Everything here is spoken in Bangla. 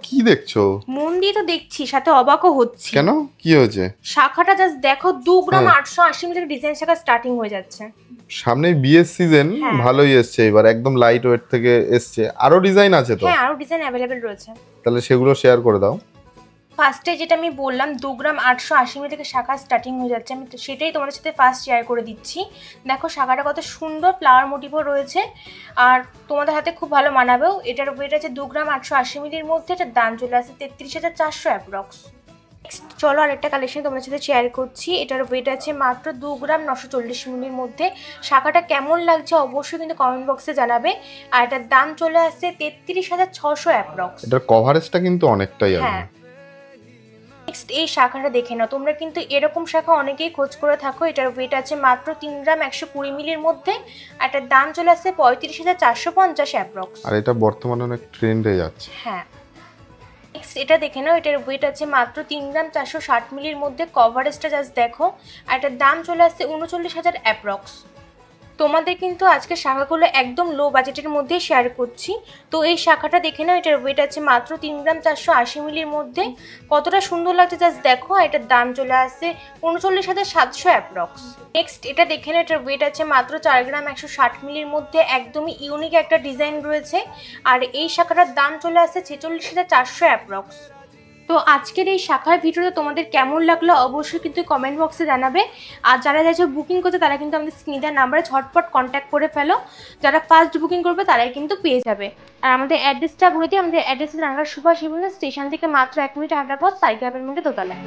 কি দেখছো? মন দিয়ে তো দেখছি, সাথে অবাকও হচ্ছি। কেন, কি হয়েছে? শাখাটা জাস্ট দেখো, 2 গ্রাম হ্যাঁ। 880 মিলি থেকে ডিজাইন শাখা স্টার্টিং হয়ে যাচ্ছে। সামনে বিয়ের সিজন, হ্যাঁ। ভালোই এসছে এবার, একদম লাইট ওয়েট থেকে এসছে। আরো ডিজাইন আছে তো? হ্যাঁ, আরো ডিজাইন অ্যাভেলেবেল রয়েছে। তাহলে সেগুলো শেয়ার করে দাও। ফার্স্টে যেটা আমি বললাম 2 গ্রাম 880 মিলি থেকে শাখা স্টার্টিং হয়ে যাচ্ছে, আমি তো সেটাই তোমাদের সাথে ফার্স্ট শেয়ার করে দিচ্ছি। দেখো শাখাটা কত সুন্দর ফ্লাওয়ার মোটিভও রয়েছে, আর তোমাদের হাতে খুব ভালো মানাবেও। এটার ওয়েট আছে 2 গ্রাম 880 মিলির মধ্যে, এটার দাম চলে আসে 33,400 অ্যাপ্রক্স। নেক্সট চলো আরেকটা কালেকশন তোমাদের সাথে শেয়ার করছি। এটার ওয়েট আছে মাত্র 2 গ্রাম 940 মিলির মধ্যে। শাখাটা কেমন লাগছে অবশ্যই কিন্তু কমেন্ট বক্সে জানাবে। আর এটার দাম চলে আসছে 33,600 অ্যাপ্রক্স। এটার কভারেজটা কিন্তু অনেকটাই আছে। হ্যাঁ। নেক্সট এই শাখাটা দেখে নাও, তোমরা কিন্তু এরকম শাখা অনেকেই খোঁজ করে থাকো। এটার ওয়েট আছে মাত্র 3 গ্রাম 120 মিলির মধ্যে, আর এটার দাম চলে আসছে 35,450 অ্যাপ্রক্স। আর এটা বর্তমানে অনেক ট্রেন্ডে যাচ্ছে। হ্যাঁ। নেক্সট এটা দেখে নাও, এটার ওয়েট আছে মাত্র 3 গ্রাম 460 মিলির মধ্যে। কভারেজটা জাস্ট দেখো, আর এটার দাম চলে আসছে 39,000 অ্যাপ্রক্স। তোমাদের কিন্তু আজকে শাখাগুলো একদম লো বাজেটের মধ্যে শেয়ার করছি। তো এই শাখাটা দেখে নাও, এটার ওয়েট আছে মাত্র 3 গ্রাম 480 মিলির মধ্যে। কতটা সুন্দর লাগছে জাস্ট দেখো, আর এটার দাম চলে আসছে 39,700 অ্যাপ্রক্স। নেক্সট এটা দেখে নাও, এটার ওয়েট আছে মাত্র 4 গ্রাম 160 মিলির মধ্যে। একদমই ইউনিক একটা ডিজাইন রয়েছে, আর এই শাখাটার দাম চলে আসছে 46,400 অ্যাপ্রক্স। তো আজকের এই শাখার ভিডিওটা তোমাদের কেমন লাগলো অবশ্যই কিন্তু কমেন্ট বক্সে জানাবে। আর যারা যাচ্ছে বুকিং করতে তারা কিন্তু আমাদের স্ক্রিনে দেওয়া নাম্বারে ঝটপট কন্ট্যাক্ট করে ফেলো। যারা ফার্স্ট বুকিং করবে তারাই কিন্তু পেয়ে যাবে। আর আমাদের অ্যাড্রেসটা বলে দিই, আমাদের অ্যাড্রেস রানাঘাট সুভাষ স্টেশন থেকে মাত্র 1 মিনিট হাঁটার পর সাইকেল অ্যাপার্টমেন্টে দোতলায়।